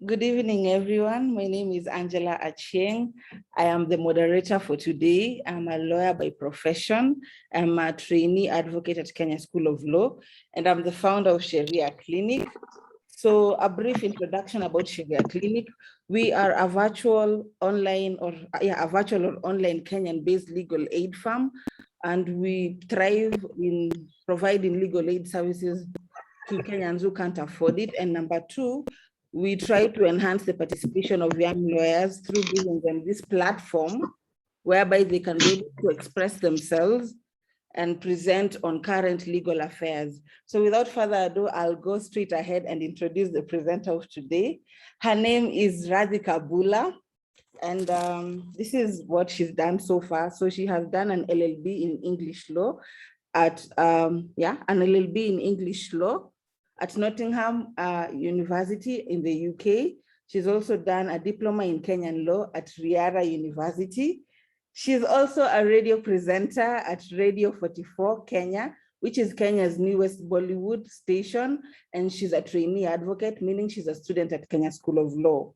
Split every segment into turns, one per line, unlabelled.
Good evening, everyone. My name is Angela Achieng. I am the moderator for today. I'm a lawyer by profession. I'm a trainee advocate at Kenya School of Law, and I'm the founder of Sharia Clinic. So a brief introduction about Sharia Clinic. We are a virtual online or online Kenyan-based legal aid firm, and we thrive in providing legal aid services to Kenyans who can't afford it. And number two, we try to enhance the participation of young lawyers through giving them this platform whereby they can be able to express themselves and present on current legal affairs. So without further ado, I'll go straight ahead and introduce the presenter of today. Her name is Radhika Bhullar, and this is what she's done so far. So she has done an LLB in English law at, an LLB in English law at Nottingham University in the UK. She's also done a diploma in Kenyan law at Riara University. She's also a radio presenter at Radio 44 Kenya, which is Kenya's newest Bollywood station. And she's a trainee advocate, meaning she's a student at Kenya School of Law.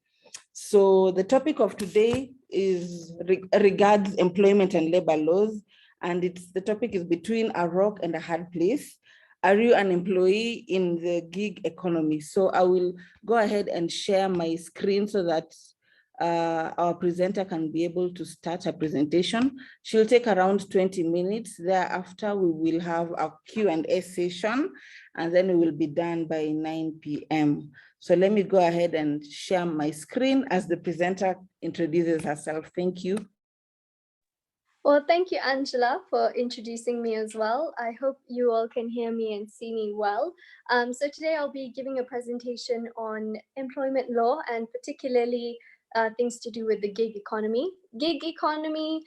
So the topic of today is regards employment and labor laws. And the topic is between a rock and a hard place. Are you an employee in the gig economy? So I will go ahead and share my screen so that our presenter can be able to start her presentation. She'll take around 20 minutes. Thereafter, we will have a Q&A session, and then we will be done by 9 p.m. So let me go ahead and share my screen as the presenter introduces herself. Thank you.
Well, thank you, Angela, for introducing me as well. I hope you all can hear me and see me well. So today I'll be giving a presentation on employment law and particularly things to do with the gig economy. Gig economy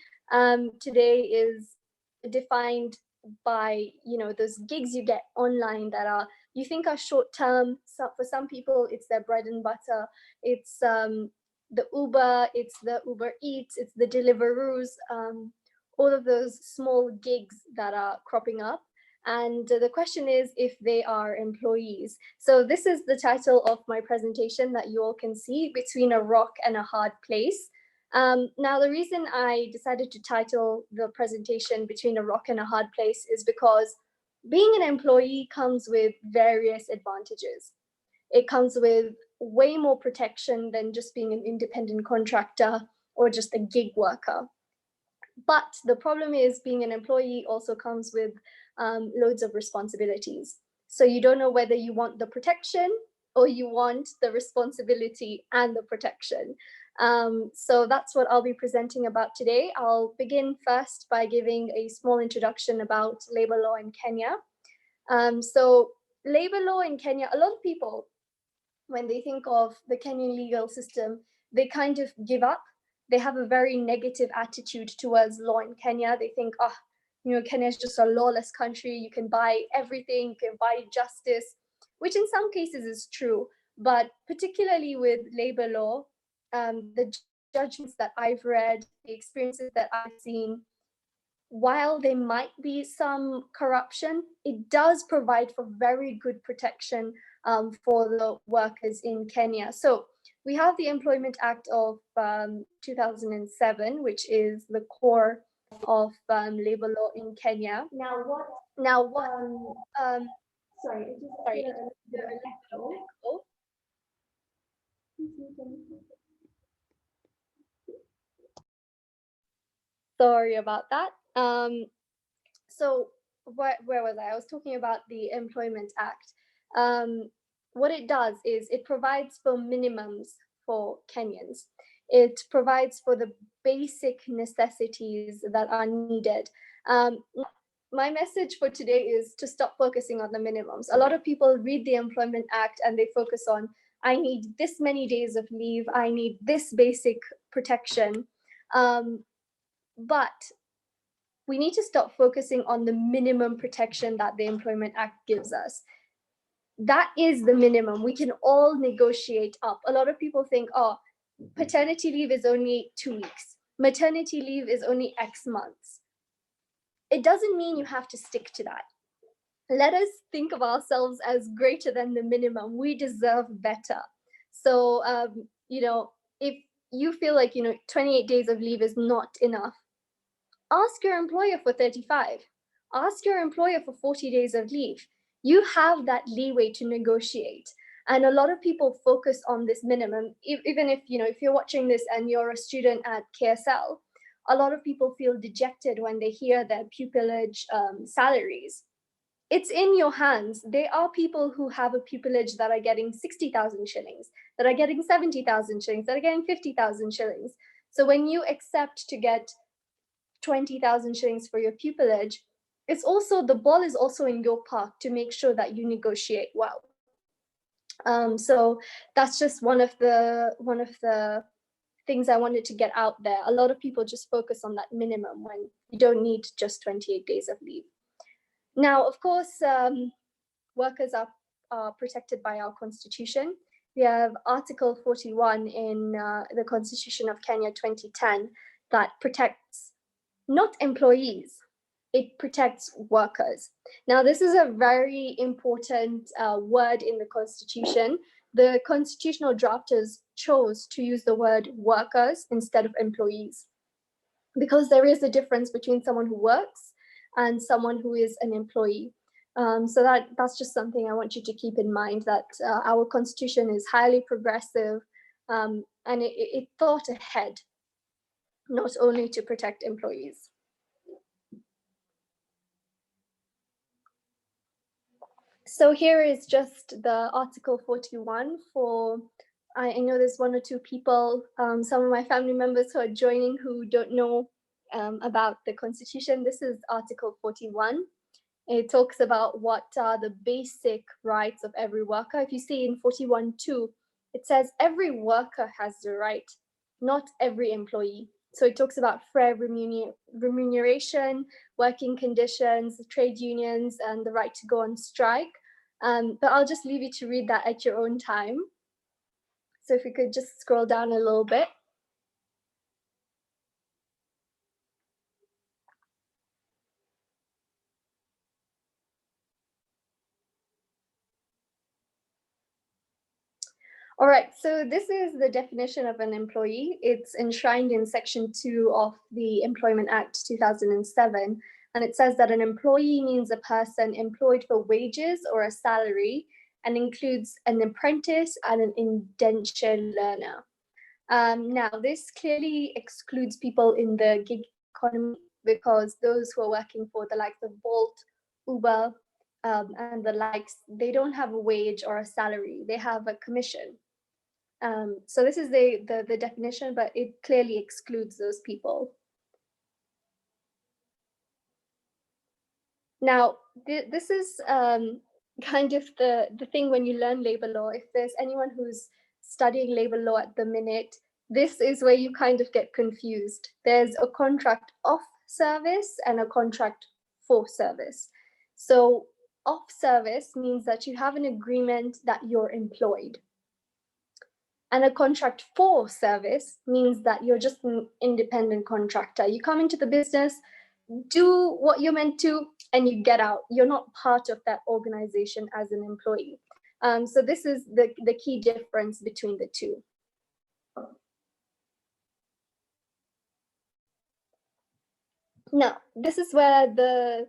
today is defined by, those gigs you get online that you think are short term. So for some people, it's their bread and butter. It's the Uber, it's the Uber Eats, it's the Deliveroos, all of those small gigs that are cropping up. And the question is if they are employees. So this is the title of my presentation that you all can see, Between a Rock and a Hard Place. Now, the reason I decided to title the presentation Between a Rock and a Hard Place is because being an employee comes with various advantages. It comes with way more protection than just being an independent contractor or just a gig worker. But the problem is being an employee also comes with loads of responsibilities. So you don't know whether you want the protection or you want the responsibility and the protection. So that's what I'll be presenting about today. I'll begin first by giving a small introduction about labor law in Kenya. So labor law in Kenya, a lot of people, when they think of the Kenyan legal system, they kind of give up. They have a very negative attitude towards law in Kenya. They think, Kenya is just a lawless country. You can buy everything, you can buy justice, which in some cases is true. But particularly with labor law, the judgments that I've read, the experiences that I've seen, while there might be some corruption, it does provide for very good protection for the workers in Kenya. So we have the Employment Act of 2007, which is the core of labor law in Kenya. Sorry about that. So where was I? I was talking about the Employment Act. What it does is it provides for minimums for Kenyans. It provides for the basic necessities that are needed. My message for today is to stop focusing on the minimums. A lot of people read the Employment Act and they focus on, I need this many days of leave, I need this basic protection. But we need to stop focusing on the minimum protection that the Employment Act gives us. That is the minimum. We can all negotiate up. A lot of people think, paternity leave is only 2 weeks. Maternity leave is only X months. It doesn't mean you have to stick to that. Let us think of ourselves as greater than the minimum. We deserve better. So, if you feel like, 28 days of leave is not enough, ask your employer for 35. Ask your employer for 40 days of leave. You have that leeway to negotiate. And a lot of people focus on this minimum. Even if you're watching this and you're a student at KSL, a lot of people feel dejected when they hear their pupillage salaries. It's in your hands. There are people who have a pupillage that are getting 60,000 shillings, that are getting 70,000 shillings, that are getting 50,000 shillings. So when you accept to get 20,000 shillings for your pupillage, it's also, the ball is also in your park to make sure that you negotiate well. So that's just one of the things I wanted to get out there. A lot of people just focus on that minimum when you don't need just 28 days of leave. Now, of course, workers are protected by our constitution. We have Article 41 in the Constitution of Kenya 2010 that protects not employees, it protects workers. Now, this is a very important word in the Constitution. The constitutional drafters chose to use the word workers instead of employees, because there is a difference between someone who works and someone who is an employee. So that's just something I want you to keep in mind, that our constitution is highly progressive, and it thought ahead, not only to protect employees. So here is just the Article 41 for, I know there's one or two people, some of my family members who are joining who don't know about the Constitution. This is Article 41. It talks about what are the basic rights of every worker. If you see in 41.2, it says every worker has the right, not every employee. So it talks about fair remuneration, working conditions, trade unions, and the right to go on strike. But I'll just leave you to read that at your own time. So if you could just scroll down a little bit. All right, so this is the definition of an employee. It's enshrined in Section 2 of the Employment Act 2007. And it says that an employee means a person employed for wages or a salary, and includes an apprentice and an indentured learner. Now, this clearly excludes people in the gig economy, because those who are working for the likes of Bolt, Uber, and the likes, they don't have a wage or a salary, they have a commission. So this is the definition, but it clearly excludes those people. Now, this is kind of the thing when you learn labor law. If there's anyone who's studying labor law at the minute, this is where you kind of get confused. There's a contract of service and a contract for service. So off service means that you have an agreement that you're employed. And a contract for service means that you're just an independent contractor. You come into the business, do what you're meant to, and you get out. You're not part of that organization as an employee. So this is the key difference between the two. Now, this is where the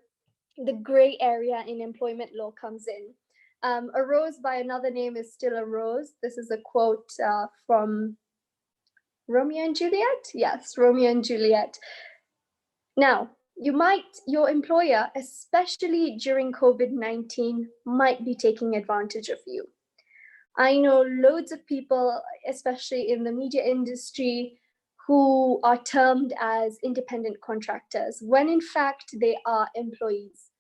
gray area in employment law comes in. A rose by another name is still a rose. This is a quote from Romeo and Juliet? Yes, Romeo and Juliet. Now, your employer, especially during COVID-19, might be taking advantage of you. I know loads of people, especially in the media industry, who are termed as independent contractors, when in fact they are employees.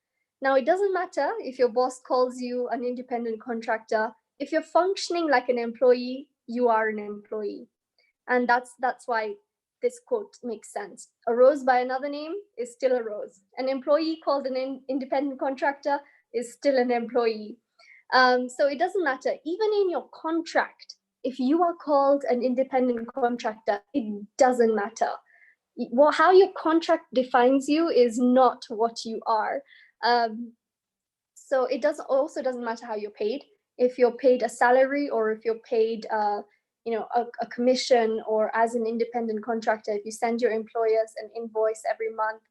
Now, it doesn't matter if your boss calls you an independent contractor. If you're functioning like an employee, you are an employee. And that's why this quote makes sense. A rose by another name is still a rose. An employee called an independent contractor is still an employee. So it doesn't matter. Even in your contract, if you are called an independent contractor, it doesn't matter. How your contract defines you is not what you are. So it also doesn't matter how you're paid. if you're paid a salary or if you're paid a commission, or as an independent contractor, if you send your employers an invoice every month,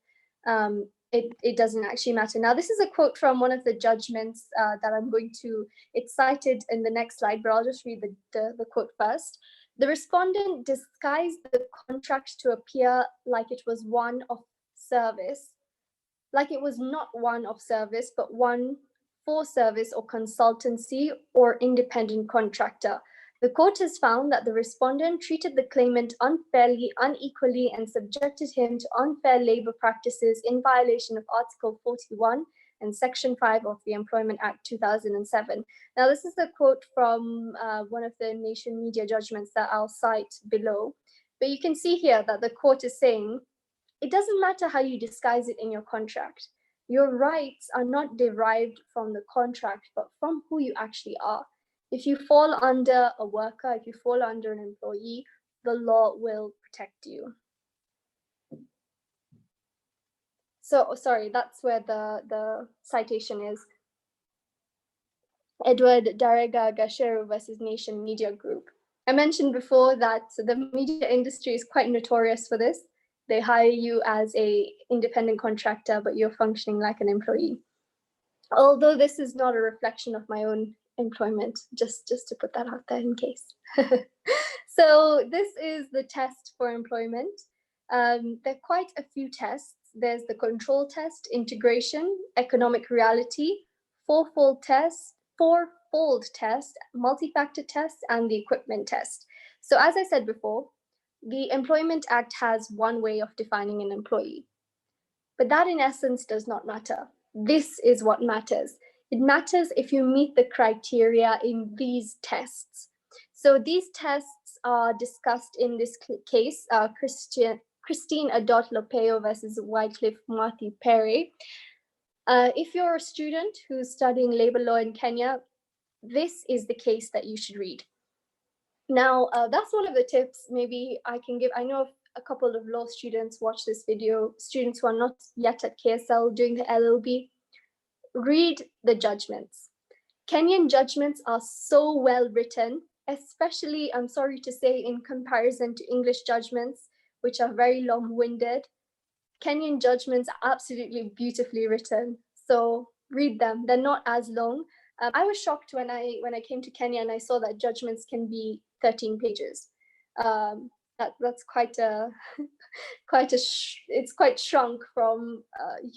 it doesn't actually matter. Now, this is a quote from one of the judgments that I'm going to, it's cited in the next slide, but I'll just read the quote first. The respondent disguised the contract to appear like it was one of service, like it was not one of service, but one for service or consultancy or independent contractor. The court has found that the respondent treated the claimant unfairly, unequally, and subjected him to unfair labor practices in violation of Article 41 and Section 5 of the Employment Act 2007. Now, this is a quote from one of the Nation Media judgments that I'll cite below. But you can see here that the court is saying, it doesn't matter how you disguise it in your contract. Your rights are not derived from the contract, but from who you actually are. If you fall under a worker, if you fall under an employee, the law will protect you. So, sorry, that's where the citation is. Edward Darega Gashero versus Nation Media Group. I mentioned before that the media industry is quite notorious for this. They hire you as an independent contractor, but you're functioning like an employee. Although this is not a reflection of my own employment, just to put that out there in case. So this is the test for employment. There are quite a few tests. There's the control test, integration, economic reality, fourfold test, multi-factor test, and the equipment test. So as I said before, the Employment Act has one way of defining an employee, but that in essence does not matter. This is what matters. It matters if you meet the criteria in these tests. So these tests are discussed in this case, Christine Adot Lopeo versus Wycliffe Marty Perry. If you're a student who's studying labor law in Kenya, this is the case that you should read. Now, that's one of the tips maybe I can give. I know a couple of law students watch this video, students who are not yet at KSL doing the LLB. Read the judgments. Kenyan judgments are so well written, especially, I'm sorry to say, in comparison to English judgments, which are very long-winded. Kenyan judgments are absolutely beautifully written. So read them. They're not as long. I was shocked when I came to Kenya and I saw that judgments can be 13 pages. That's quite it's quite shrunk from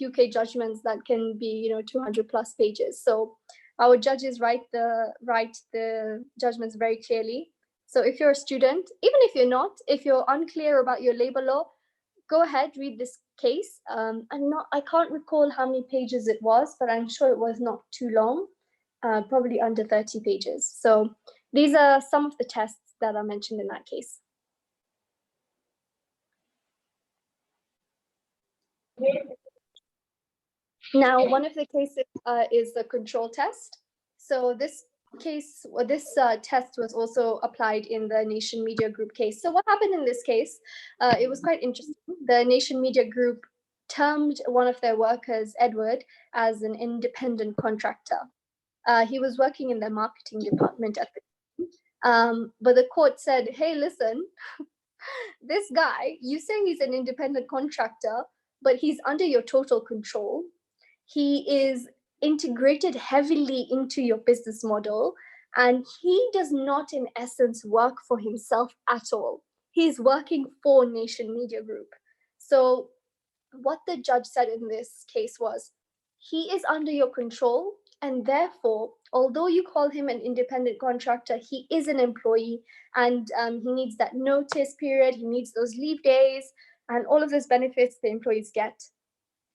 UK judgments that can be 200 plus pages. So our judges write the judgments very clearly. So if you're a student, even if you're not, if you're unclear about your labor law, go ahead, read this case. I can't recall how many pages it was, but I'm sure it was not too long, probably under 30 pages. So these are some of the tests that are mentioned in that case. Now, one of the cases is the control test. So this case, or this test was also applied in the Nation Media Group case. So what happened in this case, it was quite interesting. The Nation Media Group termed one of their workers, Edward, as an independent contractor. He was working in their marketing department at the time. But the court said, hey, listen, this guy, you say he's an independent contractor, but he's under your total control. He is integrated heavily into your business model, and he does not, in essence, work for himself at all. He's working for Nation Media Group. So what the judge said in this case was, he is under your control, and therefore, although you call him an independent contractor, he is an employee, and he needs that notice period, he needs those leave days, and all of those benefits the employees get.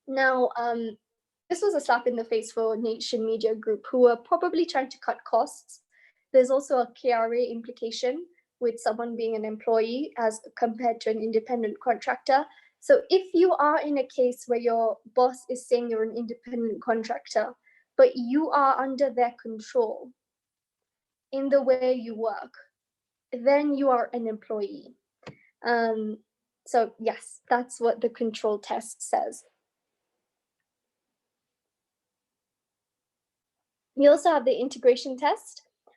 Now, this was a slap in the face for Nation Media Group, who were probably trying to cut costs. There's also a KRA implication with someone being an employee as compared to an independent contractor. So if you are in a case where your boss is saying you're an independent contractor, but you are under their control in the way you work, then you are an employee. So yes, that's what the control test says. We also have the integration test.